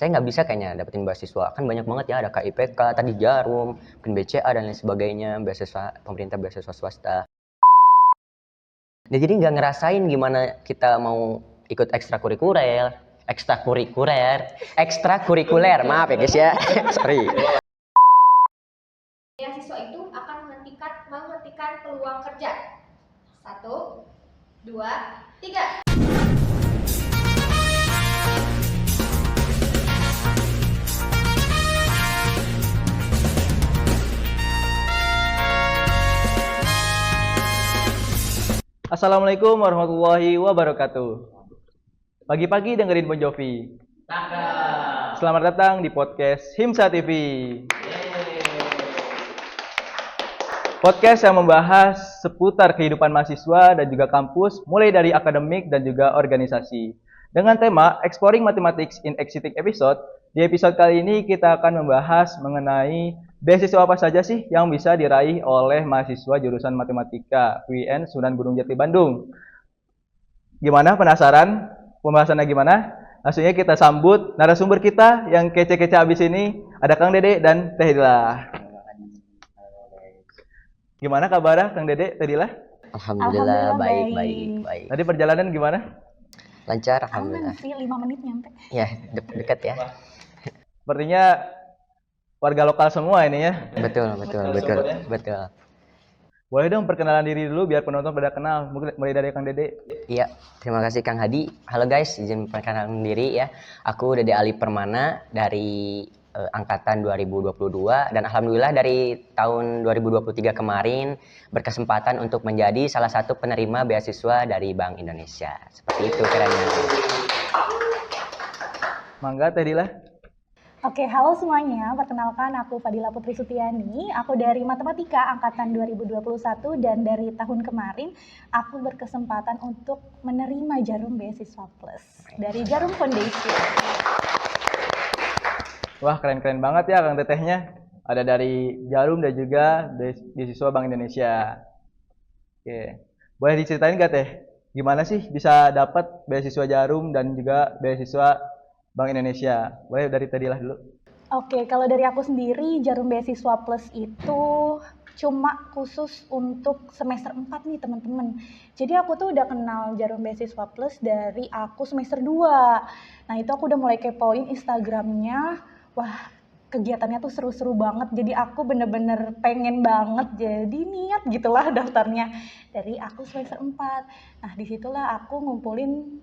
saya nggak bisa kayaknya dapetin beasiswa. Kan banyak banget ya, ada KIPK, tadi Jarum, mungkin BCA dan lain sebagainya, beasiswa pemerintah, beasiswa swasta. Nah, jadi nggak ngerasain gimana kita mau ikut ekstrakurikuler, maaf ya guys ya, sorry. Beasiswa itu akan menghentikan peluang kerja. 1, 2, 3. Assalamualaikum warahmatullahi wabarakatuh. Pagi-pagi dengerin Bon Jovi. Selamat datang di podcast Himsa TV. Podcast yang membahas seputar kehidupan mahasiswa dan juga kampus, mulai dari akademik dan juga organisasi. Dengan tema Exploring Mathematics in Exciting Episode, di episode kali ini kita akan membahas mengenai beasiswa apa saja sih yang bisa diraih oleh mahasiswa jurusan Matematika UIN Sunan Gunung Jati Bandung. Gimana, penasaran pembahasannya gimana? Langsungnya kita sambut narasumber kita yang kece-kece abis ini. Ada Kang Dede dan Teh Dila. Gimana kabarnya Kang Dede, Teh Dila? Alhamdulillah baik. Tadi perjalanan gimana? Lancar, alhamdulillah. Aman sih, 5 menit nyampe. Ya, dekat ya. Sepertinya warga lokal semua ini ya. Betul. Boleh dong perkenalan diri dulu biar penonton pada kenal. Mungkin mulai dari Kang Dede. Iya, terima kasih Kang Hadi. Halo guys, izin perkenalan diri ya. Aku Dede Ali Permana dari angkatan 2022 dan alhamdulillah dari tahun 2023 kemarin berkesempatan untuk menjadi salah satu penerima beasiswa dari Bank Indonesia. Seperti itu kiranya. Mangga Teh Dila. Oke, halo semuanya. Perkenalkan aku Fadila Putri Sutiani. Aku dari Matematika angkatan 2021 dan dari tahun kemarin aku berkesempatan untuk menerima Jarum Beasiswa Plus dari Jarum Foundation. Wah, keren-keren banget ya Kang Tetehnya. Ada dari Jarum dan juga beasiswa Bank Indonesia. Oke. Boleh diceritain gak Teh? Gimana sih bisa dapat beasiswa Jarum dan juga beasiswa Bank Indonesia? Boleh dari Teh Dila dulu. Oke, kalau dari aku sendiri Jarum Beasiswa Plus itu cuma khusus untuk semester 4 nih teman-teman. Jadi aku tuh udah kenal Jarum Beasiswa Plus dari aku semester 2. Nah itu aku udah mulai kepoin Instagramnya. Wah, kegiatannya tuh seru-seru banget. Jadi aku bener-bener pengen banget. Jadi niat gitulah daftarnya dari aku semester 4. Nah disitulah aku ngumpulin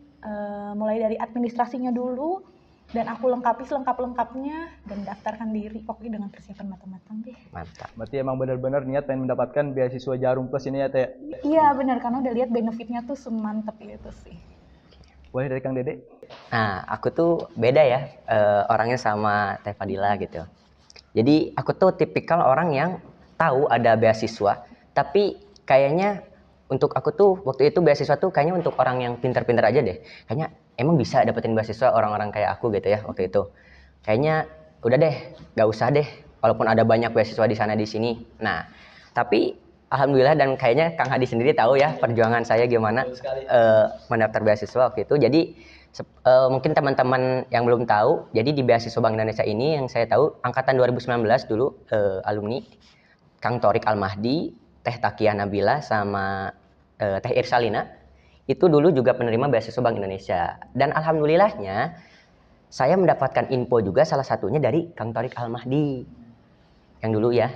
mulai dari administrasinya dulu. Dan aku lengkapi selengkap-lengkapnya dan daftarkan diri. Pokoknya dengan persiapan matang-matang deh. Mantap. Berarti emang benar-benar niat pengen mendapatkan beasiswa Jarum Plus ini ya Teh? Iya benar, karena udah lihat benefitnya tuh semantep itu sih. Boleh dari Kang Dede? Nah, aku tuh beda ya orangnya sama Teh Fadila gitu. Jadi aku tuh tipikal orang yang tahu ada beasiswa, tapi kayaknya untuk aku tuh waktu itu beasiswa tuh kayaknya untuk orang yang pintar-pintar aja deh. Kayaknya emang bisa dapetin beasiswa orang-orang kayak aku gitu ya waktu itu. Kayaknya udah deh, gak usah deh. Walaupun ada banyak beasiswa di sana di sini. Nah, tapi alhamdulillah dan kayaknya Kang Hadi sendiri tahu ya perjuangan saya gimana mendaftar beasiswa waktu itu. Jadi mungkin teman-teman yang belum tahu, jadi di beasiswa Bank Indonesia ini yang saya tahu angkatan 2019 dulu alumni Kang Torik Al-Mahdi, Teh Takiah Nabila sama Teh Irsalina itu dulu juga penerima beasiswa Bank Indonesia. Dan alhamdulillahnya saya mendapatkan info juga salah satunya dari Kang Torik Al-Mahdi yang dulu ya,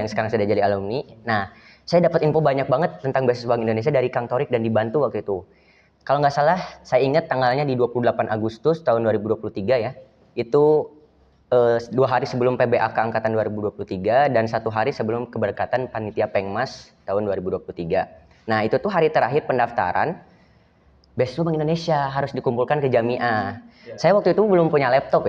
yang sekarang sudah jadi alumni. Nah, saya dapat info banyak banget tentang beasiswa Bank Indonesia dari Kang Torik dan dibantu waktu itu. Kalau nggak salah, saya ingat tanggalnya di 28 Agustus tahun 2023 ya. Itu 2 hari sebelum PBAK angkatan 2023 dan 1 hari sebelum keberkatan Panitia Pengmas tahun 2023. Nah, itu tuh hari terakhir pendaftaran beasiswa Bank Indonesia harus dikumpulkan ke Jamiah. Saya waktu itu belum punya laptop,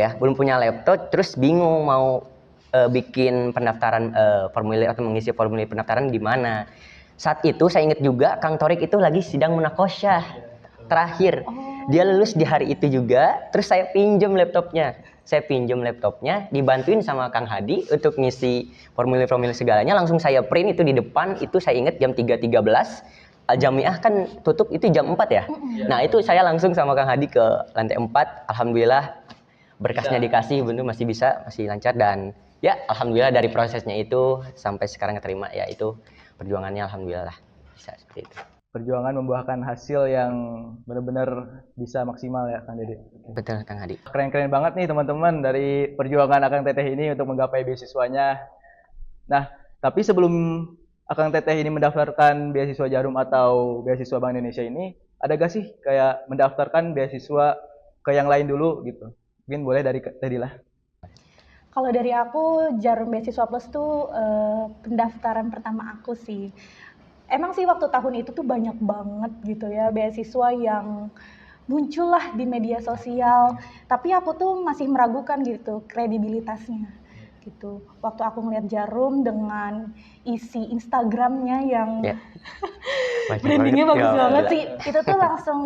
terus bingung mau bikin pendaftaran formulir atau mengisi formulir pendaftaran di mana. Saat itu saya ingat juga Kang Torik itu lagi sidang munakosyah terakhir. Dia lulus di hari itu juga, terus saya pinjam laptopnya. Dibantuin sama Kang Hadi untuk ngisi formulir-formulir segalanya, langsung saya print itu di depan, itu saya ingat jam 3.13. Jamiah kan tutup itu jam 4 ya. Nah, itu saya langsung sama Kang Hadi ke lantai 4. Alhamdulillah berkasnya dikasih bener masih bisa, masih lancar, dan ya alhamdulillah dari prosesnya itu sampai sekarang keterima, ya itu perjuangannya alhamdulillah lah bisa seperti itu. Perjuangan membuahkan hasil yang benar-benar bisa maksimal ya Kang Dede. Betul Kang Hadi. Keren-keren banget nih teman-teman dari perjuangan Akang Teteh ini untuk menggapai beasiswanya. Nah, tapi sebelum Akang Teteh ini mendaftarkan beasiswa Jarum atau beasiswa Bank Indonesia ini, ada gak sih kayak mendaftarkan beasiswa ke yang lain dulu gitu? Mungkin boleh dari Teh Dila. Kalau dari aku, Jarum Beasiswa Plus tuh pendaftaran pertama aku sih. Emang sih waktu tahun itu tuh banyak banget gitu ya beasiswa yang muncul lah di media sosial. Tapi aku tuh masih meragukan gitu kredibilitasnya gitu. Waktu aku ngeliat Jarum dengan isi Instagramnya yang Ya. brandingnya bagus Ya, banget gila. sih, itu tuh langsung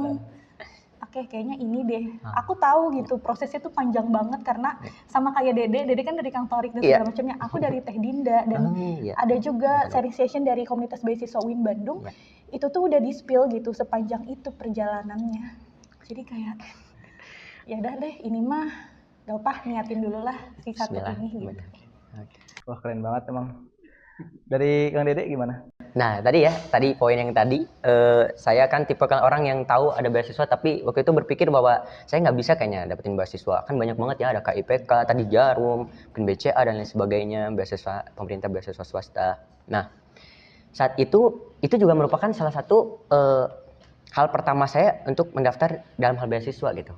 oke, kayaknya ini deh. Aku tahu gitu prosesnya tuh panjang banget karena sama kayak Dede kan dari Kang Torik dan Iya. segala macamnya. Aku dari Teh Dinda dan Iya. ada juga sharing session dari komunitas beasiswa UIN Bandung. Iya. Itu tuh udah di-spill gitu sepanjang itu perjalanannya. Jadi kayak ya udah deh, ini mah gak apa niatin dulu lah si satu Bismillah. ini gitu. Benar. Oke. Wah, keren banget emang. Dari Kang Dede gimana? Nah, tadi poin yang tadi, saya kan tipe orang yang tahu ada beasiswa, tapi waktu itu berpikir bahwa saya nggak bisa kayaknya dapetin beasiswa. Kan banyak banget ya, ada KIPK, tadi Jarum, mungkin BCA dan lain sebagainya, beasiswa pemerintah, beasiswa swasta. Nah, saat itu juga merupakan salah satu hal pertama saya untuk mendaftar dalam hal beasiswa gitu,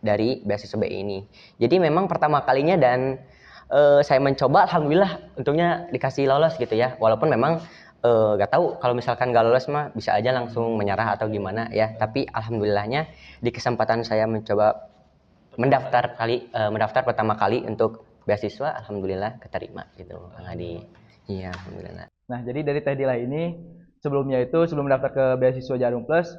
dari beasiswa BI ini. Jadi memang pertama kalinya dan saya mencoba, alhamdulillah untungnya dikasih lolos gitu ya, walaupun memang gak tahu kalau misalkan gak lolos mah bisa aja langsung menyerah atau gimana ya, tapi alhamdulillahnya di kesempatan saya mencoba mendaftar pertama kali untuk beasiswa, alhamdulillah keterima gitu Kang Adi. Iya, alhamdulillah. Nah, jadi dari Teh Dila ini sebelum mendaftar ke beasiswa Jarum Plus,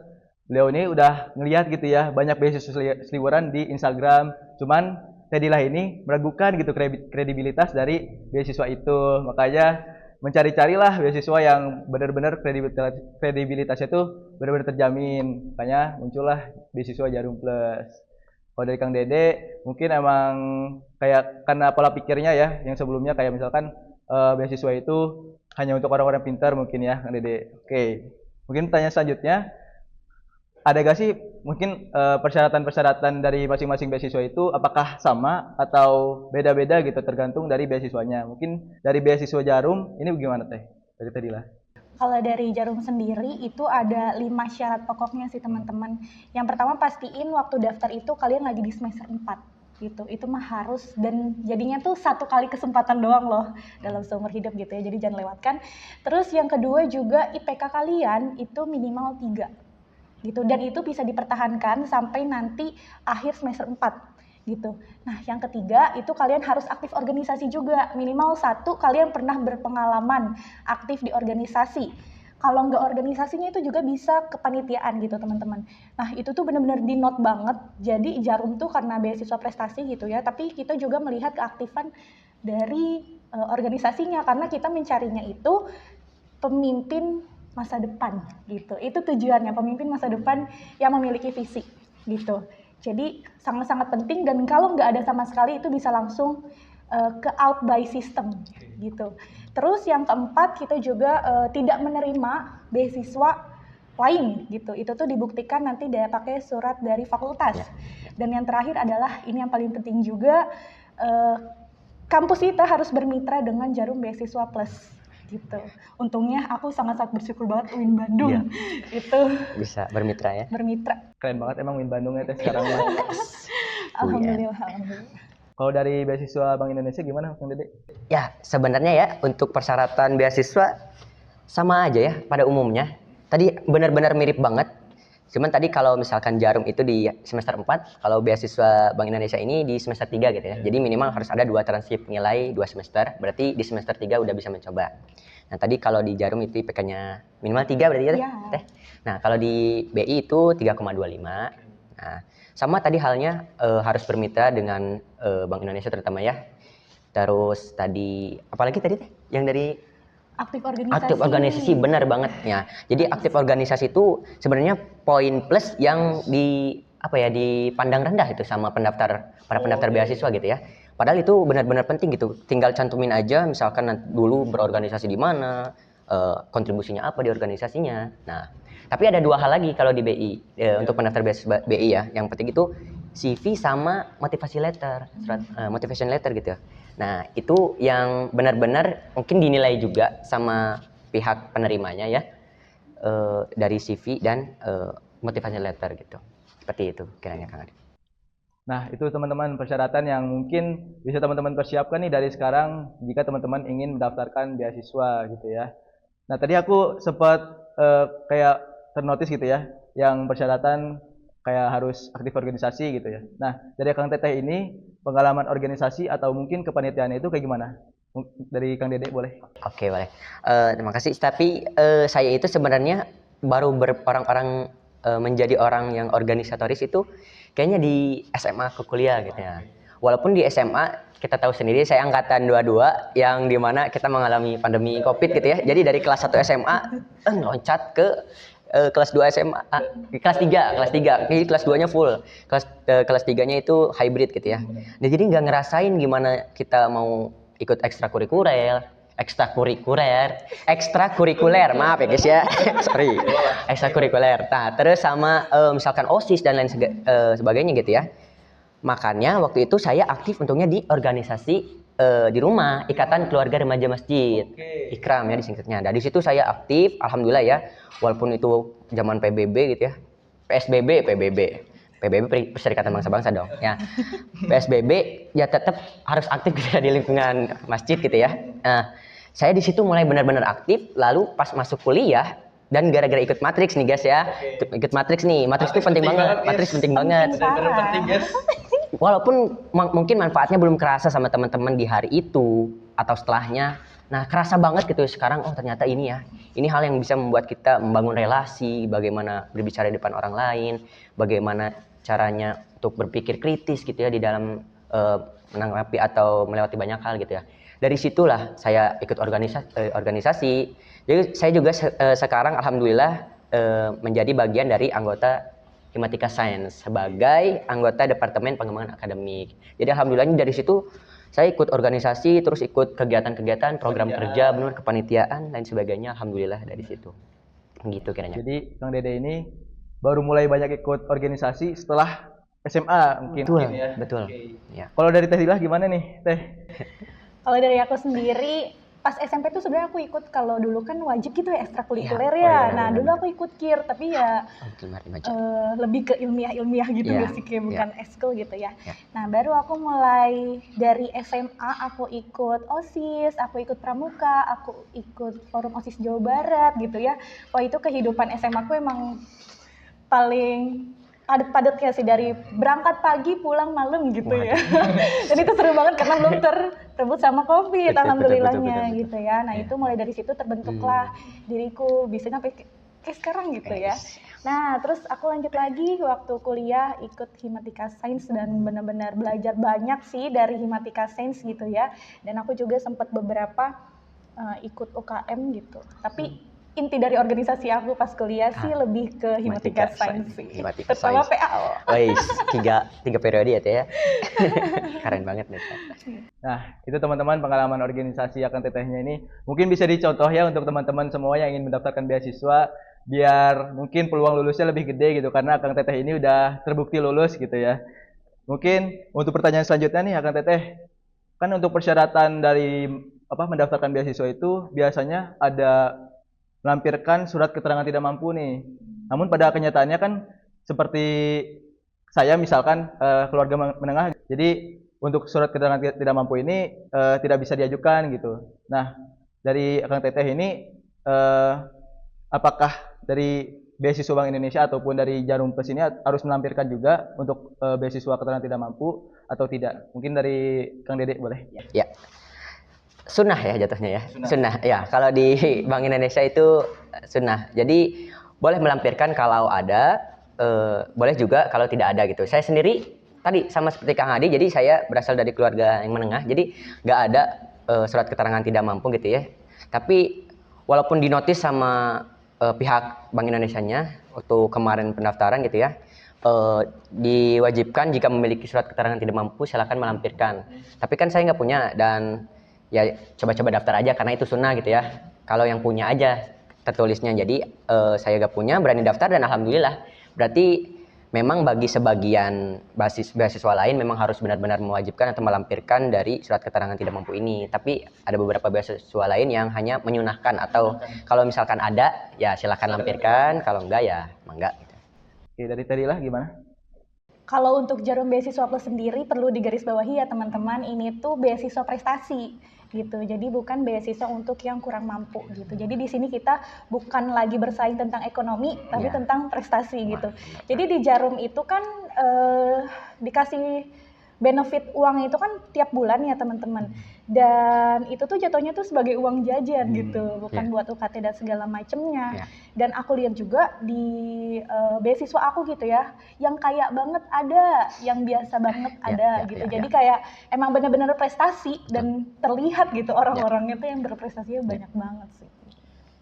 beliau ini udah ngelihat gitu ya banyak beasiswa seliweran di Instagram. Cuman Teh Dila ini meragukan gitu kredibilitas dari beasiswa itu. Makanya mencari-carilah beasiswa yang benar-benar kredibilitasnya tuh benar-benar terjamin. Makanya muncullah beasiswa Jarum Plus. Kalau dari Kang Dede, mungkin emang kayak karena pola pikirnya ya, yang sebelumnya kayak misalkan beasiswa itu hanya untuk orang-orang pintar mungkin ya, Kang Dede. Oke, mungkin pertanyaan selanjutnya, ada gak sih mungkin persyaratan-persyaratan dari masing-masing beasiswa itu apakah sama atau beda-beda gitu tergantung dari beasiswanya? Mungkin dari beasiswa Jarum ini bagaimana Teh? Dari Teh Dila. Kalau dari Jarum sendiri itu ada 5 syarat pokoknya sih teman-teman. Yang pertama pastiin waktu daftar itu kalian lagi di semester 4 gitu. Itu mah harus, dan jadinya tuh 1 kali kesempatan doang loh dalam seumur hidup gitu ya. Jadi jangan lewatkan. Terus yang kedua juga IPK kalian itu minimal 3 gitu, dan itu bisa dipertahankan sampai nanti akhir semester 4 gitu. Nah, yang ketiga itu kalian harus aktif organisasi juga, minimal 1 kalian pernah berpengalaman aktif di organisasi. Kalau nggak organisasinya itu juga bisa kepanitiaan gitu teman-teman. Nah, itu tuh benar-benar di note banget. Jadi Jarum tuh karena beasiswa prestasi gitu ya, tapi kita juga melihat keaktifan dari organisasinya, karena kita mencarinya itu pemimpin masa depan gitu. Itu tujuannya, pemimpin masa depan yang memiliki visi gitu. Jadi sangat-sangat penting, dan kalau nggak ada sama sekali itu bisa langsung ke out by system gitu. Terus yang keempat, kita juga tidak menerima beasiswa lain gitu. Itu tuh dibuktikan nanti dia pakai surat dari fakultas. Dan yang terakhir adalah ini yang paling penting juga, kampus kita harus bermitra dengan Jarum Beasiswa Plus gitu. Untungnya aku sangat-sangat bersyukur banget UIN Bandung itu Bisa bermitra ya. bermitra. Keren banget emang UIN Bandungnya Teh sekarang mah. Alhamdulillah, alhamdulillah. Kalau dari beasiswa Bank Indonesia gimana Kang Dede? Ya, sebenarnya ya untuk persyaratan beasiswa sama aja ya pada umumnya. Tadi benar-benar mirip banget. Cuman tadi kalau misalkan Jarum itu di semester 4, kalau beasiswa Bank Indonesia ini di semester 3 gitu ya. Jadi minimal harus ada 2 transkrip nilai 2 semester, berarti di semester 3 udah bisa mencoba. Nah, tadi kalau di Jarum itu IPK-nya minimal 3 berarti ya, Teh? Nah, kalau di BI itu 3,25. Nah, sama tadi halnya harus bermitra dengan Bank Indonesia terutama ya. Terus tadi apalagi tadi Teh? Yang dari Aktif organisasi. aktif organisasi, benar banget ya. Jadi aktif organisasi itu sebenarnya poin plus yang apa ya, dipandang rendah itu sama para pendaftar beasiswa gitu ya. Padahal itu benar-benar penting gitu. Tinggal cantumin aja misalkan dulu berorganisasi di mana, kontribusinya apa di organisasinya. Nah, tapi ada 2 hal lagi kalau di BI, untuk pendaftar beasiswa BI ya. Yang penting itu CV sama motivasi letter, surat motivation letter gitu ya. Nah, itu yang benar-benar mungkin dinilai juga sama pihak penerimanya ya, dari CV dan motivation letter gitu. Seperti itu kiranya Kang Adi. Nah, itu teman-teman persyaratan yang mungkin bisa teman-teman persiapkan nih dari sekarang jika teman-teman ingin mendaftarkan beasiswa gitu ya. Nah, tadi aku sempat kayak ternotis gitu ya, yang persyaratan kayak harus aktif organisasi gitu ya. Nah, dari Kang Teteh ini pengalaman organisasi atau mungkin kepanitiaan itu kayak gimana? Dari Kang Dede boleh? Oke, boleh. Terima kasih. Tapi saya itu sebenarnya baru orang-orang menjadi orang yang organisatoris itu kayaknya di SMA ke kuliah gitu ya. Walaupun di SMA kita tahu sendiri saya angkatan 22 yang dimana kita mengalami pandemi COVID gitu ya. Jadi dari kelas 1 SMA loncat ke kelas 2 SMA, kelas 3. Jadi kelas 2-nya full. Kelas 3-nya itu hybrid gitu ya. Nah, jadi nggak ngerasain gimana kita mau ikut ekstrakurikuler, maaf ya guys ya. Sorry. Ekstrakurikuler. Nah, terus sama misalkan OSIS dan lain sebagainya gitu ya. Makanya waktu itu saya aktif untungnya di organisasi di rumah, Ikatan Keluarga Remaja Masjid. IKRAM ya disingkatnya. Nah, di situ saya aktif, alhamdulillah ya. Walaupun itu zaman PBB gitu ya. PBB Perserikatan Bangsa-Bangsa dong ya. PSBB ya tetap harus aktif gitu ya di lingkungan masjid gitu ya. Nah, saya di situ mulai benar-benar aktif, lalu pas masuk kuliah dan gara-gara ikut matriks nih guys ya. Ikut matriks nih. Matriks itu penting banget. Matriks penting banget. Penting guys. Walaupun mungkin manfaatnya belum kerasa sama teman-teman di hari itu atau setelahnya. Nah, kerasa banget gitu sekarang, oh ternyata ini ya. Ini hal yang bisa membuat kita membangun relasi, bagaimana berbicara di depan orang lain, bagaimana caranya untuk berpikir kritis gitu ya di dalam menanggapi atau melewati banyak hal gitu ya. Dari situlah saya ikut organisasi. Jadi saya juga sekarang alhamdulillah menjadi bagian dari anggota Himatika Science sebagai anggota Departemen Pengembangan Akademik. Jadi alhamdulillah dari situ saya ikut organisasi, terus ikut kegiatan-kegiatan, program kerja, benar kepanitiaan dan sebagainya. Alhamdulillah dari situ. Gitu kiranya. Jadi Kang Dede ini baru mulai banyak ikut organisasi setelah SMA mungkin ya. Betul. Okay. Ya. Kalau dari Teh Dilah gimana nih, Teh? Kalau dari aku sendiri, pas SMP tuh sebenarnya aku ikut, kalau dulu kan wajib gitu ya ekstrakurikuler Iya, ya. iya, Nah, iya, dulu aku ikut KIR, tapi ya lebih ke ilmiah-ilmiah gitu Iya, ya sih, kayak bukan eskul gitu ya. Iya. Nah, baru aku mulai dari SMA, aku ikut OSIS, aku ikut Pramuka, aku ikut Forum OSIS Jawa Barat gitu ya. Wah, itu kehidupan SMA aku emang paling padat-padat ya sih, dari berangkat pagi pulang malam gitu ya. Dan itu seru banget karena belum terrebut sama COVID, alhamdulillahnya gitu ya. Nah, itu mulai dari situ terbentuklah diriku bisa sampai kayak sekarang gitu ya. Nah, terus aku lanjut lagi waktu kuliah ikut Himatika Science dan benar-benar belajar banyak sih dari Himatika Science gitu ya. Dan aku juga sempat beberapa ikut UKM gitu. Tapi inti dari organisasi aku pas kuliah sih lebih ke Himatika Science sih. Terutama PAO. Wais, tiga periode ya Teh ya. Keren banget nih. Nah, itu teman-teman pengalaman organisasi Akang Tetehnya ini mungkin bisa dicontoh ya untuk teman-teman semua yang ingin mendaftarkan beasiswa biar mungkin peluang lulusnya lebih gede gitu karena Akang Teteh ini udah terbukti lulus gitu ya. Mungkin untuk pertanyaan selanjutnya nih Akang Teteh, kan untuk persyaratan dari mendaftarkan beasiswa itu biasanya ada melampirkan surat keterangan tidak mampu nih. Namun pada kenyataannya kan seperti saya misalkan keluarga menengah, jadi untuk surat keterangan tidak mampu ini tidak bisa diajukan gitu. Nah, dari Akang Teteh ini apakah dari beasiswa Bank Indonesia ataupun dari Jarum Plus ini harus melampirkan juga untuk beasiswa keterangan tidak mampu atau tidak? Mungkin dari Kang Dede boleh? Ya. Sunnah ya jatuhnya ya. Sunnah ya. Kalau di Bank Indonesia itu sunnah. Jadi boleh melampirkan kalau ada, boleh juga kalau tidak ada gitu. Saya sendiri tadi sama seperti Kang Adi, jadi saya berasal dari keluarga yang menengah, jadi nggak ada surat keterangan tidak mampu gitu ya. Tapi walaupun dinotis sama pihak Bank Indonesia-nya waktu kemarin pendaftaran gitu ya, diwajibkan jika memiliki surat keterangan tidak mampu silakan melampirkan. Tapi kan saya nggak punya dan ya coba-coba daftar aja karena itu sunnah gitu ya. Kalau yang punya aja tertulisnya. Jadi saya nggak punya, berani daftar dan alhamdulillah. Berarti memang bagi sebagian beasiswa lain memang harus benar-benar mewajibkan atau melampirkan dari surat keterangan tidak mampu ini. Tapi ada beberapa beasiswa lain yang hanya menyunahkan atau kalau misalkan ada ya silakan lampirkan, kalau enggak ya enggak gitu. Oke, dari tadi lah gimana? Kalau untuk Jarum Beasiswa Plus sendiri perlu digarisbawahi ya teman-teman, ini tuh beasiswa prestasi gitu. Jadi bukan beasiswa untuk yang kurang mampu gitu. Jadi di sini kita bukan lagi bersaing tentang ekonomi, tapi Ya. tentang prestasi gitu. Jadi di Jarum itu kan dikasih benefit uang itu kan tiap bulan ya teman-teman. Dan itu tuh jatuhnya tuh sebagai uang jajan gitu, bukan Ya. buat UKT dan segala macemnya. Ya. Dan aku lihat juga di beasiswa aku gitu ya, yang kaya banget ada, yang biasa banget ada gitu. Jadi kayak emang benar-benar prestasi dan terlihat gitu orang-orangnya tuh yang berprestasinya banyak banget sih.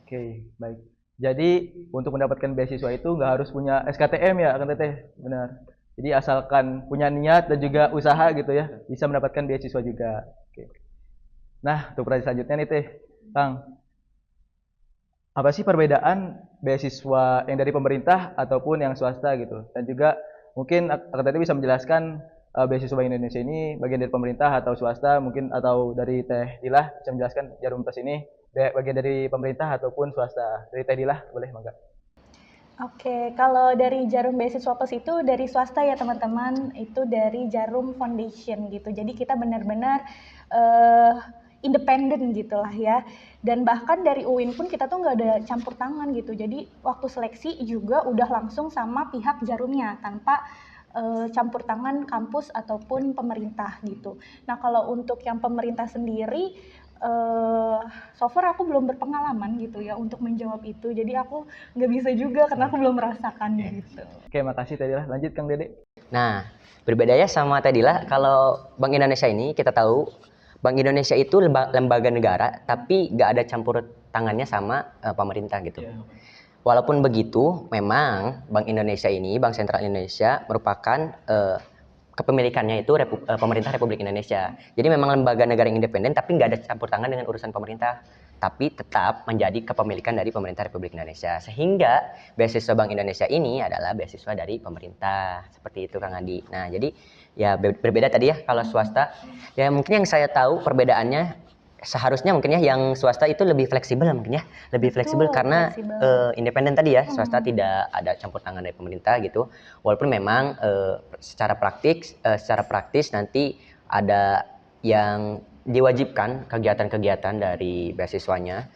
Oke, baik. Jadi untuk mendapatkan beasiswa itu nggak harus punya SKTM ya, kan Teteh? Benar. Jadi asalkan punya niat dan juga usaha gitu ya, bisa mendapatkan beasiswa juga. Oke. Nah, untuk pertanyaan selanjutnya nih Teh, Kang. Apa sih perbedaan beasiswa yang dari pemerintah ataupun yang swasta gitu? Dan juga mungkin Kang Teteh bisa menjelaskan beasiswa Bank Indonesia ini bagian dari pemerintah atau swasta, mungkin atau dari Teh Dilah bisa menjelaskan Jarum Plus ini bagian dari pemerintah ataupun swasta. Dari Teh Dilah boleh mangga. Oke, kalau dari Jarum Beasiswa Plus itu dari swasta ya teman-teman, itu dari Jarum Foundation gitu. Jadi kita benar-benar independen gitulah ya. Dan bahkan dari UIN pun kita tuh nggak ada campur tangan gitu. Jadi waktu seleksi juga udah langsung sama pihak Jarumnya tanpa campur tangan kampus ataupun pemerintah gitu. Nah kalau untuk yang pemerintah sendiri, so far aku belum berpengalaman gitu ya untuk menjawab itu. Jadi aku nggak bisa juga karena aku belum merasakan gitu. Oke, makasih Teh Dilah. Lanjut Kang Dede. Nah, berbedanya sama tadi lah, kalau Bank Indonesia ini kita tahu Bank Indonesia itu lembaga negara, tapi nggak ada campur tangannya sama pemerintah gitu. Walaupun begitu, memang Bank Indonesia ini, Bank Sentral Indonesia merupakan kepemilikannya itu pemerintah Republik Indonesia. Jadi memang lembaga negara yang independen, tapi nggak ada campur tangan dengan urusan pemerintah. Tapi tetap menjadi kepemilikan dari pemerintah Republik Indonesia. Sehingga beasiswa Bank Indonesia ini adalah beasiswa dari pemerintah. Seperti itu Kang Adi. Nah jadi ya berbeda tadi ya kalau swasta. Ya mungkin yang saya tahu perbedaannya seharusnya mungkin ya yang swasta itu lebih fleksibel mungkin ya. Lebih fleksibel karena independen tadi ya. Swasta tidak ada campur tangan dari pemerintah gitu. Walaupun memang secara praktis nanti ada yang diwajibkan kegiatan-kegiatan dari beasiswanya.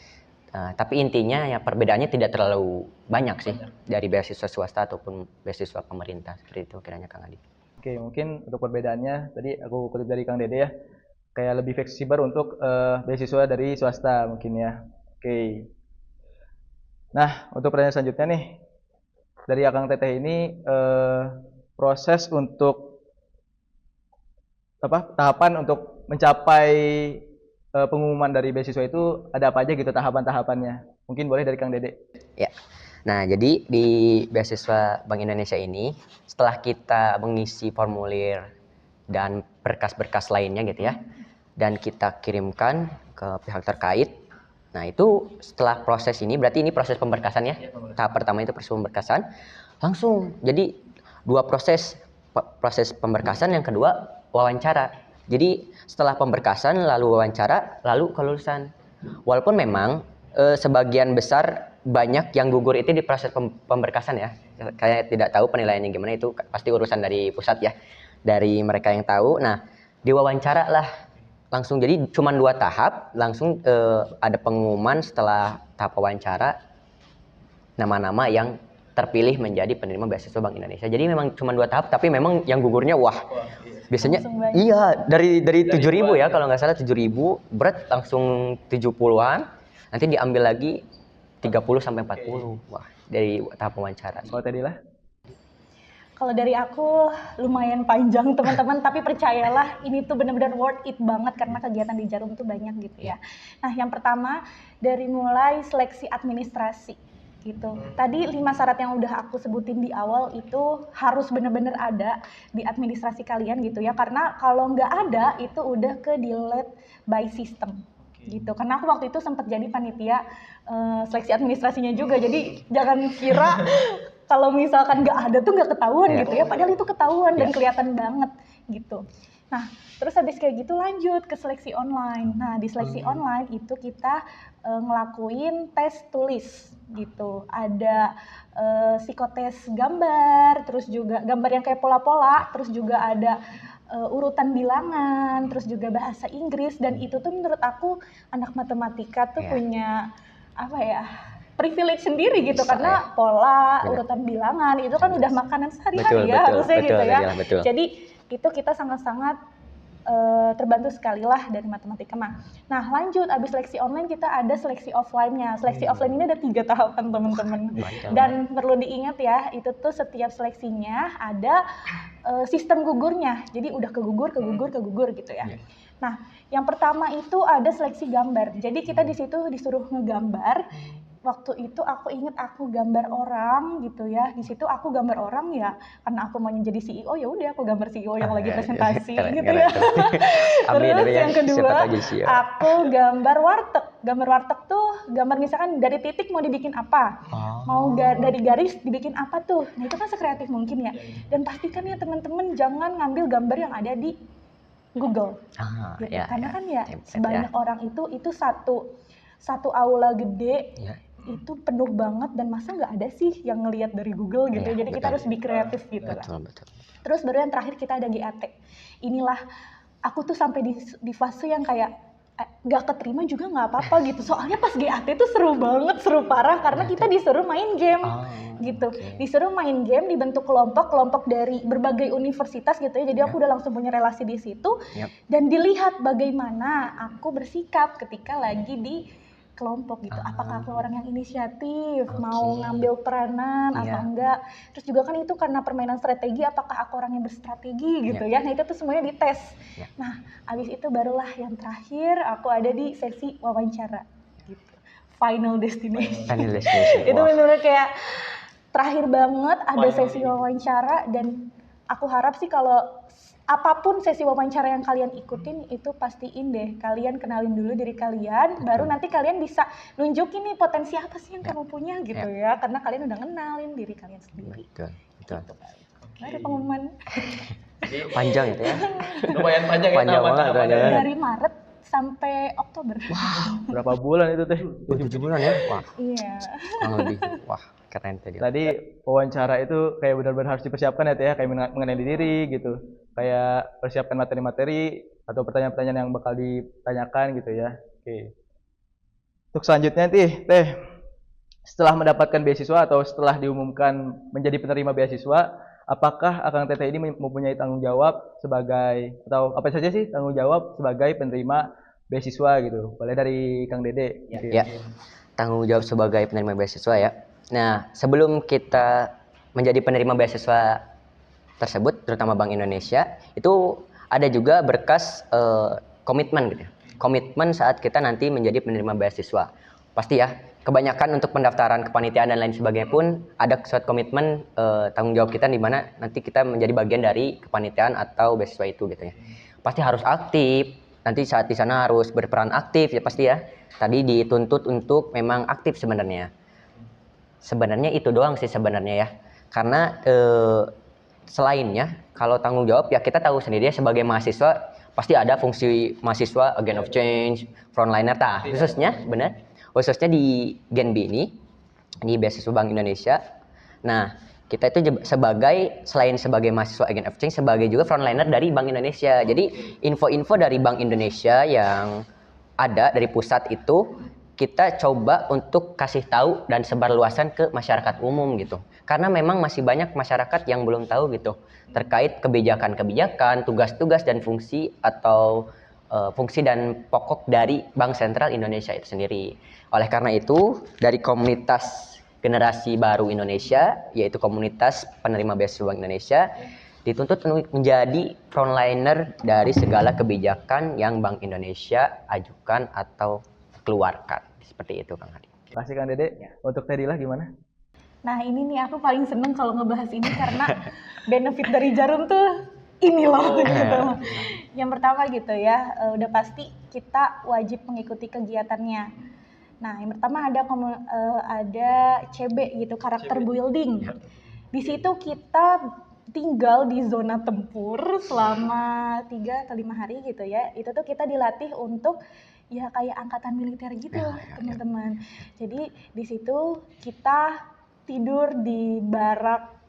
Tapi intinya ya perbedaannya tidak terlalu banyak sih dari beasiswa swasta ataupun beasiswa pemerintah. Seperti itu kiranya Kang Adi. Oke, mungkin untuk perbedaannya tadi aku kutip dari Kang Dede ya, kayak lebih fleksibel untuk beasiswa dari swasta mungkin ya. Oke. Nah, untuk pertanyaan selanjutnya nih, dari Akang Teteh ini proses untuk tahapan untuk mencapai pengumuman dari beasiswa itu ada apa aja gitu tahapan-tahapannya? Mungkin boleh dari Kang Dede. Ya. Nah, jadi di beasiswa Bank Indonesia ini, setelah kita mengisi formulir dan berkas-berkas lainnya gitu ya, dan kita kirimkan ke pihak terkait. Nah, itu setelah proses ini, berarti ini proses pemberkasan ya. Tahap pertama itu proses pemberkasan. Langsung, jadi dua proses pemberkasan, yang kedua wawancara. Jadi setelah pemberkasan, lalu wawancara, lalu kelulusan. Walaupun memang sebagian besar banyak yang gugur itu di proses pemberkasan ya. Kayak tidak tahu penilaiannya gimana, itu pasti urusan dari pusat ya. Dari mereka yang tahu. Nah, diwawancara lah langsung, jadi cuma 2 tahap langsung ada pengumuman setelah tahap wawancara nama-nama yang terpilih menjadi penerima beasiswa Bank Indonesia. Jadi memang cuma 2 tahap, tapi memang yang gugurnya wah biasanya iya dari 7.000 ya kalau nggak salah 7.000 berat langsung 70-an, nanti diambil lagi 30 sampai 40. Wah, dari tahap wawancara. Kalau tadi lah. Kalau dari aku lumayan panjang teman-teman, tapi percayalah ini tuh benar-benar worth it banget karena kegiatan di Jarum tuh banyak gitu ya. Nah yang pertama dari mulai seleksi administrasi. gitu. Tadi 5 syarat yang udah aku sebutin di awal itu harus bener-bener ada di administrasi kalian gitu ya, karena kalau nggak ada itu udah ke delete by system gitu. Karena aku waktu itu sempat jadi panitia seleksi administrasinya juga, jadi jangan kira kalau misalkan nggak ada tuh nggak ketahuan gitu ya, padahal itu ketahuan dan kelihatan banget gitu. Nah, terus habis kayak gitu lanjut ke seleksi online. Nah, di seleksi online itu kita ngelakuin tes tulis gitu. Ada psikotes gambar, terus juga gambar yang kayak pola-pola, terus juga ada urutan bilangan, terus juga bahasa Inggris, dan itu tuh menurut aku anak matematika tuh punya apa ya? Privilege sendiri gitu, karena pola, urutan bilangan itu kan udah makanan sehari-hari ya harusnya gitu ya. Jadi itu kita sangat-sangat terbantu sekali lah dari matematika mah. Nah lanjut, abis seleksi online kita ada seleksi offline-nya. Seleksi offline ini ada 3 tahapan teman-teman. Dan perlu diingat ya, itu tuh setiap seleksinya ada sistem gugurnya. Jadi udah kegugur gitu ya. Nah yang pertama itu ada seleksi gambar. Jadi kita di situ disuruh ngegambar. Waktu itu aku inget aku gambar orang gitu ya. Di situ aku gambar orang ya karena aku mau jadi CEO, ya udah aku gambar CEO yang lagi presentasi gitu ya. Terus yang kedua aku gambar warteg. Gambar warteg tuh gambar misalkan dari titik mau dibikin apa, mau dari garis dibikin apa tuh. Nah itu kan sekreatif mungkin ya. Dan pastikan ya teman-teman jangan ngambil gambar yang ada di Google gitu. Karena kan ya sebanyak orang itu satu aula gede itu penuh banget, dan masa nggak ada sih yang ngelihat dari Google gitu. Jadi kita harus be kreatif gitu lah. Terus baru yang terakhir kita ada GAT. Inilah aku tuh sampai di fase yang kayak nggak keterima juga nggak apa-apa gitu. Soalnya pas GAT tuh seru banget, seru parah, karena kita disuruh main game gitu. Disuruh main game, dibentuk kelompok dari berbagai universitas gitu ya. Jadi aku udah langsung punya relasi di situ. Dan dilihat bagaimana aku bersikap ketika lagi di kelompok gitu. Apakah aku orang yang inisiatif, mau ngambil peranan atau enggak. Terus juga kan itu karena permainan strategi, apakah aku orang yang berstrategi gitu ya. Nah itu tuh semuanya dites. Nah abis itu barulah yang terakhir aku ada di sesi wawancara gitu. Final destination. Itu benar-benar kayak terakhir banget ada sesi wawancara, dan aku harap sih kalau apapun sesi wawancara yang kalian ikutin itu pastiin deh kalian kenalin dulu diri kalian, baru nanti kalian bisa nunjukin nih potensi apa sih yang kamu punya gitu ya, karena kalian udah kenalin diri kalian sendiri. Betul. Ada pengumuman. Panjang itu ya. Lumayan panjang ya. Dari Maret sampai Oktober. Wow, berapa bulan itu teh? 7 bulan ya? Wah. Iya. Kurang lebih. Wah, keren tadi. Tadi wawancara itu kayak benar-benar harus dipersiapkan ya kayak mengenali diri gitu. Kayak persiapkan materi-materi atau pertanyaan-pertanyaan yang bakal ditanyakan gitu ya. Oke. Untuk selanjutnya teh setelah mendapatkan beasiswa atau setelah diumumkan menjadi penerima beasiswa, apakah Akang Teteh ini mempunyai tanggung jawab sebagai, atau apa saja sih tanggung jawab sebagai penerima beasiswa gitu? Boleh dari Kang Dede. Ya, tanggung jawab sebagai penerima beasiswa ya. Nah, sebelum kita menjadi penerima beasiswa tersebut, terutama Bank Indonesia, itu ada juga berkas komitmen gitu. Komitmen saat kita nanti menjadi penerima beasiswa. Pasti ya, kebanyakan untuk pendaftaran kepanitiaan dan lain sebagainya pun ada suatu komitmen tanggung jawab kita di mana nanti kita menjadi bagian dari kepanitiaan atau beasiswa itu gitu ya. Pasti harus aktif, nanti saat di sana harus berperan aktif ya pasti ya. Tadi dituntut untuk memang aktif sebenarnya. Sebenarnya itu doang sih sebenarnya ya. Karena selainnya kalau tanggung jawab ya kita tahu sendiri ya sebagai mahasiswa pasti ada fungsi mahasiswa agent of change, frontliner khususnya di Gen B ini di beasiswa Bank Indonesia. Nah, kita itu selain sebagai mahasiswa agent of change sebagai juga frontliner dari Bank Indonesia. Jadi info-info dari Bank Indonesia yang ada dari pusat itu kita coba untuk kasih tahu dan sebarluasan ke masyarakat umum gitu. Karena memang masih banyak masyarakat yang belum tahu gitu terkait kebijakan-kebijakan, tugas-tugas dan fungsi atau fungsi dan pokok dari Bank Sentral Indonesia itu sendiri. Oleh karena itu, dari komunitas generasi baru Indonesia, yaitu komunitas penerima beasiswa Bank Indonesia, dituntut menjadi frontliner dari segala kebijakan yang Bank Indonesia ajukan atau keluarkan. Seperti itu Kang Hadi. Kasih Kang Dede. Untuk Tedila gimana? Nah ini nih aku paling seneng kalau ngebahas ini karena benefit dari Jarum tuh ini loh gitu. Yang pertama gitu ya, udah pasti kita wajib mengikuti kegiatannya. Nah yang pertama ada CB gitu, karakter building. Di situ kita tinggal di zona tempur selama 3 atau 5 hari gitu ya. Itu tuh kita dilatih untuk ya kayak angkatan militer gitu teman-teman. Jadi di situ kita tidur di barak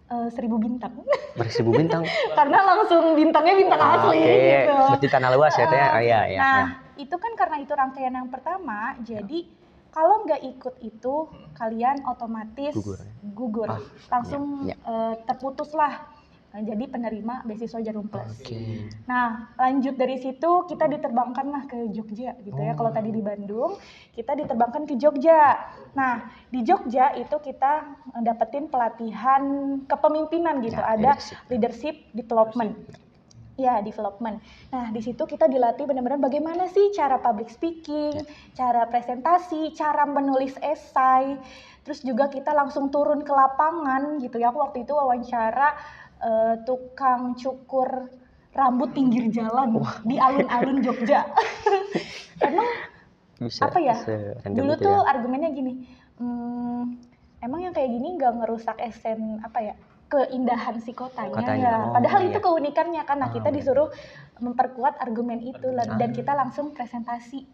1000 bintang. Barak 1000 bintang. Karena langsung bintangnya bintang asli gitu. Berarti tanah luas ya teh. Oh iya iya. Nah, itu kan karena itu rangkaian yang pertama, jadi kalau nggak ikut itu kalian otomatis gugur. Langsung terputus lah. Nah, jadi penerima beasiswa Jarum Plus. Nah, lanjut dari situ kita diterbangkan lah ke Jogja gitu ya. Kalau tadi di Bandung, kita diterbangkan ke Jogja. Nah, di Jogja itu kita dapetin pelatihan kepemimpinan gitu. Ada leadership development. Ya, development. Nah, di situ kita dilatih benar-benar bagaimana sih cara public speaking, cara presentasi, cara menulis esai. Terus juga kita langsung turun ke lapangan gitu ya. Aku waktu itu wawancara tukang cukur rambut pinggir jalan di alun-alun Jogja. Emang apa ya? Dulu tuh argumennya gini, emang yang kayak gini nggak ngerusak keindahan si kotanya ya. Padahal itu keunikannya kan. Nah, kita disuruh memperkuat argumen itu dan kita langsung presentasi.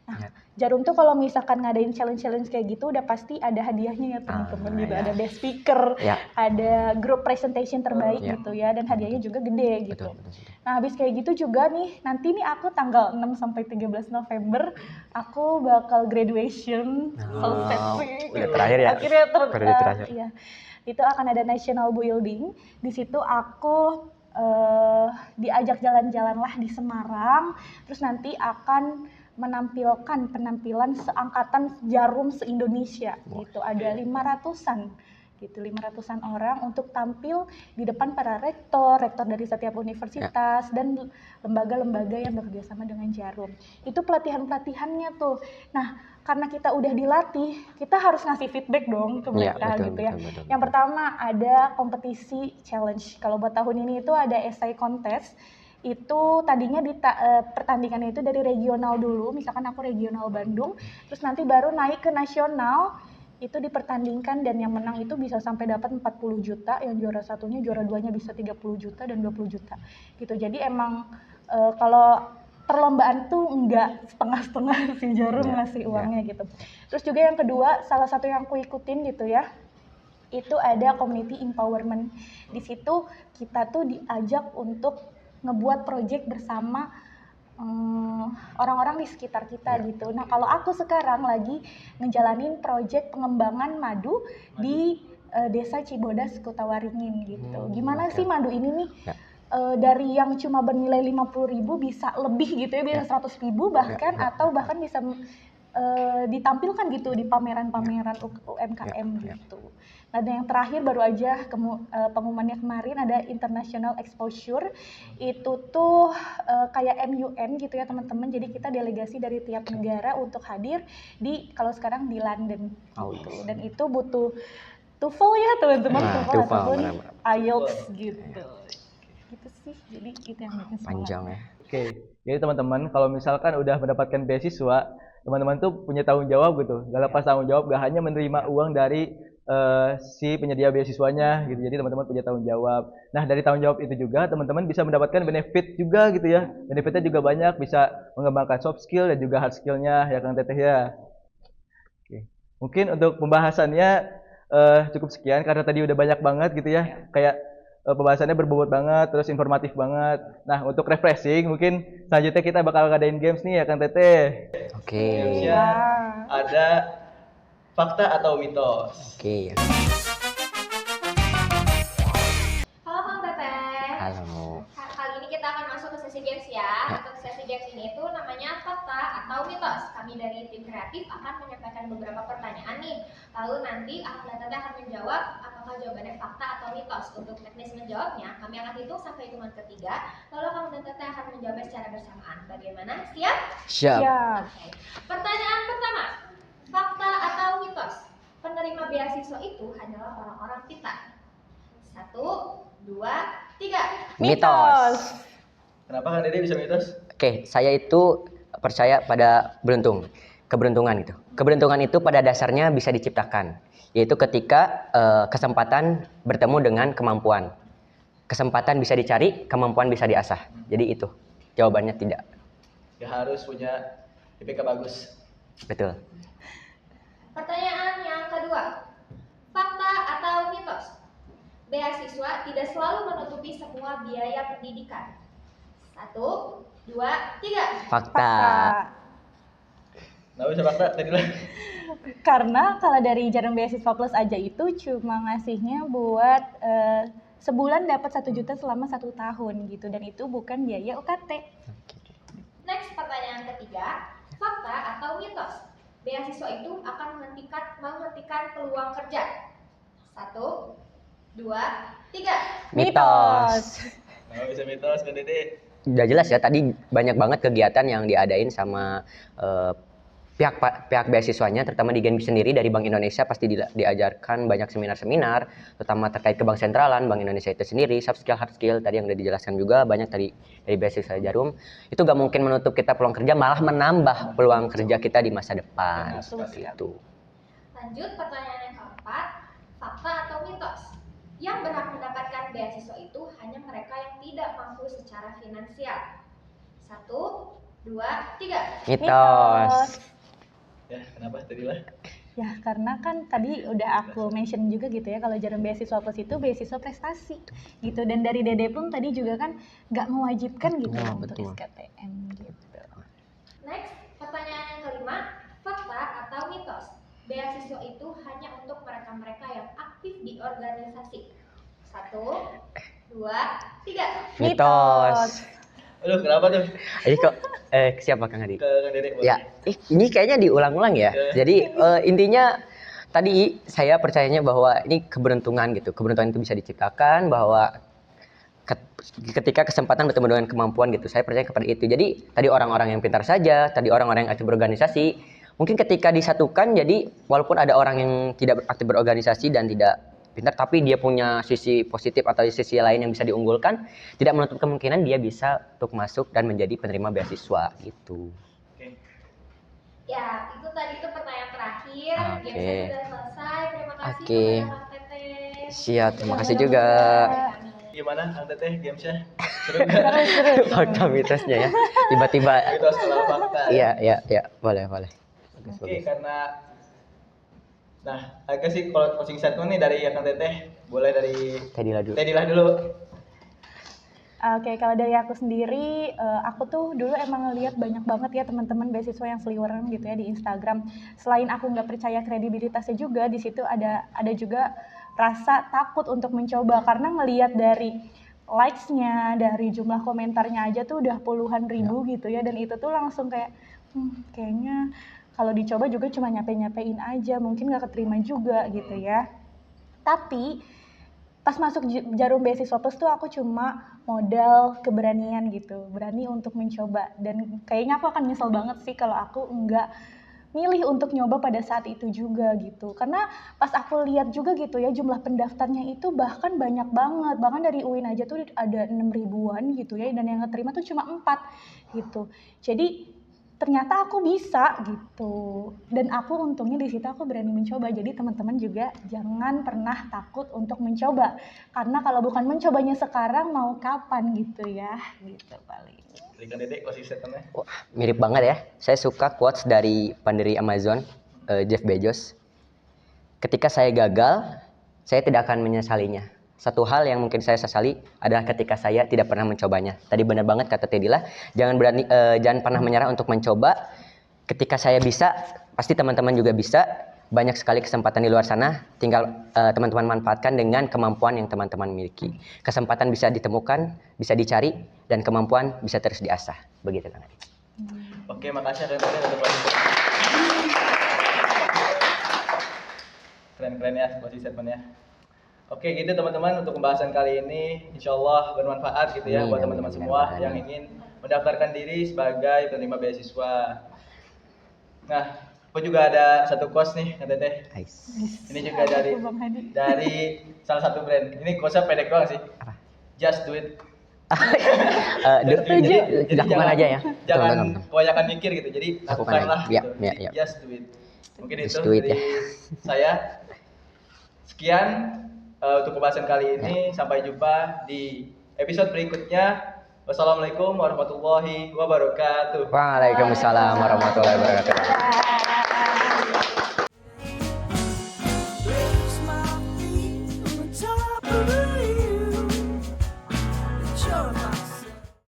Nah, Jarum tuh kalau misalkan ngadain challenge-challenge kayak gitu udah pasti ada hadiahnya ya teman-teman gitu. Ada best speaker, ada group presentation terbaik gitu ya, dan hadiahnya juga gede gitu. Nah, habis kayak gitu juga nih, nanti nih aku tanggal 6 sampai 13 November aku bakal graduation. Udah terakhir ya. Akhirnya terakhir. Iya. Itu akan ada national building. Di situ aku diajak jalan-jalan lah di Semarang. Terus nanti akan menampilkan penampilan seangkatan Jarum se-Indonesia gitu. Ada 500-an gitu, 500-an orang untuk tampil di depan para rektor dari setiap universitas dan lembaga-lembaga yang bekerjasama dengan Jarum. Itu pelatihan-pelatihannya tuh. Nah, karena kita udah dilatih, kita harus ngasih feedback dong ke mereka gitu ya. Betul. Yang pertama ada kompetisi challenge. Kalau buat tahun ini itu ada essay contest. Itu tadinya pertandingannya itu dari regional dulu, misalkan aku regional Bandung, terus nanti baru naik ke nasional, itu dipertandingkan dan yang menang itu bisa sampai dapat 40 juta, yang juara satunya, juara duanya bisa 30 juta dan 20 juta gitu. Jadi emang kalau perlombaan tuh enggak setengah-setengah si Jarum ngasih uangnya gitu. Terus juga yang kedua, salah satu yang aku ikutin gitu ya, itu ada community empowerment. Di situ kita tuh diajak untuk ngebuat project bersama orang-orang di sekitar kita gitu. Nah, kalau aku sekarang lagi ngejalanin project pengembangan madu di Desa Cibodas, Kota Waringin gitu. Gimana sih madu ini nih? Dari yang cuma bernilai 50.000 bisa lebih gitu ya, bisa 100.000 bahkan atau bahkan bisa ditampilkan gitu di pameran-pameran UMKM gitu. Nah, dan yang terakhir baru aja pengumumannya kemarin ada International Exposure. Itu tuh kayak MUN gitu ya teman-teman. Jadi kita delegasi dari tiap negara untuk hadir kalau sekarang di London gitu. Dan itu butuh TOEFL ya teman-teman, TOEFL ataupun IELTS gitu. Gitu sih. Jadi itu yang bikin panjang ya. Oke. Jadi teman-teman kalau misalkan udah mendapatkan beasiswa, teman-teman tuh punya tanggung jawab gitu. Gak lepas tanggung jawab, gak hanya menerima uang dari si penyedia beasiswanya gitu. Jadi teman-teman punya tanggung jawab. Nah, dari tanggung jawab itu juga teman-teman bisa mendapatkan benefit juga gitu ya. Benefitnya juga banyak, bisa mengembangkan soft skill dan juga hard skillnya ya Kang Teteh ya. Oke. Mungkin untuk pembahasannya cukup sekian karena tadi udah banyak banget gitu ya. Kayak pembahasannya berbobot banget, terus informatif banget. Nah, untuk refreshing mungkin selanjutnya kita bakal ngadain games nih ya Kang Teteh. Oke. Gamesnya ada fakta atau mitos. Oke. Halo Kang Teteh. Halo. Kali ini kita akan masuk ke sesi games ya. Untuk sesi games ini itu namanya fakta atau mitos. Kami dari tim kreatif akan menyampaikan beberapa pertanyaan nih. Lalu nanti Kang Teteh akan menjawab apakah jawabannya fakta atau mitos. Untuk teknis menjawabnya, kami akan hitung sampai hitungan ketiga. Lalu Kang Teteh akan menjawabnya secara bersamaan. Bagaimana? Siap? Siap. Oke. Pertanyaan pertama. beasiswa itu hanyalah orang-orang pintar? 1, 2, 3. Mitos. Kenapa Kang Dede bisa mitos? Oke, saya itu percaya pada keberuntungan itu. Keberuntungan itu pada dasarnya bisa diciptakan, yaitu ketika kesempatan bertemu dengan kemampuan. Kesempatan bisa dicari, kemampuan bisa diasah. Jadi itu jawabannya tidak. Ya harus punya IPK bagus. Betul. Pertanyaan yang kedua, fakta atau mitos? Beasiswa tidak selalu menutupi semua biaya pendidikan. 1, 2, 3. Fakta. Nah, bisa fakta tadi lah. Karena kalau dari Jarum Beasiswa Plus aja itu cuma ngasihnya buat sebulan dapat 1 juta selama 1 tahun gitu, dan itu bukan biaya UKT. Next, pertanyaan ketiga, fakta atau mitos? Beasiswa itu akan menghentikan peluang kerja. 1, 2, 3. Mitos. Nah, bisa mitos Kang Dede. Udah jelas ya, tadi banyak banget kegiatan yang diadain sama pihak beasiswanya, terutama di Genbi sendiri dari Bank Indonesia pasti diajarkan banyak seminar-seminar, terutama terkait ke Bank Sentralan, Bank Indonesia itu sendiri, soft skill, hard skill, tadi yang udah dijelaskan juga banyak dari beasiswa Jarum. Itu gak mungkin menutup kita peluang kerja, malah menambah peluang kerja kita di masa depan. Seperti itu. Lanjut, pertanyaan yang keempat, fakta atau mitos? Yang berhak mendapatkan beasiswa itu hanya mereka yang tidak mampu secara finansial. 1, 2, 3. Mitos. Ya, kenapa tadi lah? Ya, karena kan tadi udah aku mention juga gitu ya, kalau Jarum Beasiswa Plus itu beasiswa prestasi gitu, dan dari Dede pun tadi juga kan nggak mewajibkan gitu untuk betul. SKTM gitu. Next, pertanyaan yang kelima, fakta atau mitos? Beasiswa itu hanya untuk mereka-mereka yang aktif di organisasi. 1, 2, 3. Mitos. Aduh, kenapa tuh? Ini kok siapa Kang Adi? Ke Kang Dede boleh? Ya, ini kayaknya diulang-ulang ya. Jadi intinya tadi saya percayanya bahwa ini keberuntungan gitu. Keberuntungan itu bisa diciptakan, bahwa ketika kesempatan bertemu dengan kemampuan gitu. Saya percaya kepada itu. Jadi tadi orang-orang yang pintar saja, tadi orang-orang yang aktif berorganisasi, mungkin ketika disatukan, jadi walaupun ada orang yang tidak aktif berorganisasi dan tidak pintar, tapi dia punya sisi positif atau sisi lain yang bisa diunggulkan, tidak menutup kemungkinan dia bisa untuk masuk dan menjadi penerima beasiswa gitu. Oke. Ya, itu tadi itu pertanyaan terakhir. Oke. Gamesnya sudah selesai. Terima kasih Oke. kepada Kang Teteh. Siap, terima kasih juga. Gimana Kang Teteh gamesnya? Seru nggak? Seru. Fakta mitosnya ya. Tiba-tiba. Mitos atau fakta? Iya, boleh. Bagus. Oke, karena agak sih kalau coaching statement nih dari Kang Teteh, boleh dari Teddy lah dulu. Oke, kalau dari aku sendiri, aku tuh dulu emang ngeliat banyak banget ya teman-teman beasiswa yang seliweran gitu ya di Instagram. Selain aku nggak percaya kredibilitasnya juga, di situ ada juga rasa takut untuk mencoba, karena ngeliat dari likes-nya, dari jumlah komentarnya aja tuh udah puluhan ribu gitu ya, dan itu tuh langsung kayak kayaknya kalau dicoba juga cuma nyape-nyapein aja, mungkin nggak keterima juga gitu ya. Tapi pas masuk Jarum Beasiswa Plus tuh aku cuma modal keberanian gitu, berani untuk mencoba, dan kayaknya aku akan nyesel banget sih kalau aku nggak milih untuk nyoba pada saat itu juga gitu. Karena pas aku lihat juga gitu ya, jumlah pendaftarnya itu bahkan banyak banget, bahkan dari UIN aja tuh ada 6 ribuan gitu ya, dan yang keterima tuh cuma 4 gitu. Jadi ternyata aku bisa gitu, dan aku untungnya di situ aku berani mencoba. Jadi teman-teman juga jangan pernah takut untuk mencoba, karena kalau bukan mencobanya sekarang mau kapan gitu ya, gitu paling. Dari Kang Dede closing statement-nya. Wah, mirip banget ya. Saya suka quotes dari pendiri Amazon, Jeff Bezos. Ketika saya gagal, saya tidak akan menyesalinya. Satu hal yang mungkin saya sesali adalah ketika saya tidak pernah mencobanya. Tadi benar banget kata Tedila, jangan pernah menyerah untuk mencoba. Ketika saya bisa, pasti teman-teman juga bisa. Banyak sekali kesempatan di luar sana, tinggal teman-teman manfaatkan dengan kemampuan yang teman-teman miliki. Kesempatan bisa ditemukan, bisa dicari, dan kemampuan bisa terus diasah. Begitu kan? Oke, makasih Kang Teteh untuk partisipasi. Keren-keren ya closing statement-nya. Oke, gitu teman-teman, untuk pembahasan kali ini insya Allah bermanfaat gitu ya buat teman-teman semua yang ingin mendaftarkan diri sebagai penerima beasiswa. Nah, Aku juga ada satu quotes nih, Kak Teteh. Guys. Ini juga dari Bang Hadi. salah satu brand. Ini quotesnya pendek doang sih. Apa? Just do it. Lakukan aja ya. Jangan Teman-teman. kebanyakan mikir gitu. Jadi Lakukan lakukanlah aja. gitu. Ya, Jadi, ya. Just do it. Mungkin Just itu do it, dari saya. Sekian untuk pembahasan kali ini. Sampai jumpa di episode berikutnya. Wassalamualaikum warahmatullahi wabarakatuh. Waalaikumsalam warahmatullahi wabarakatuh.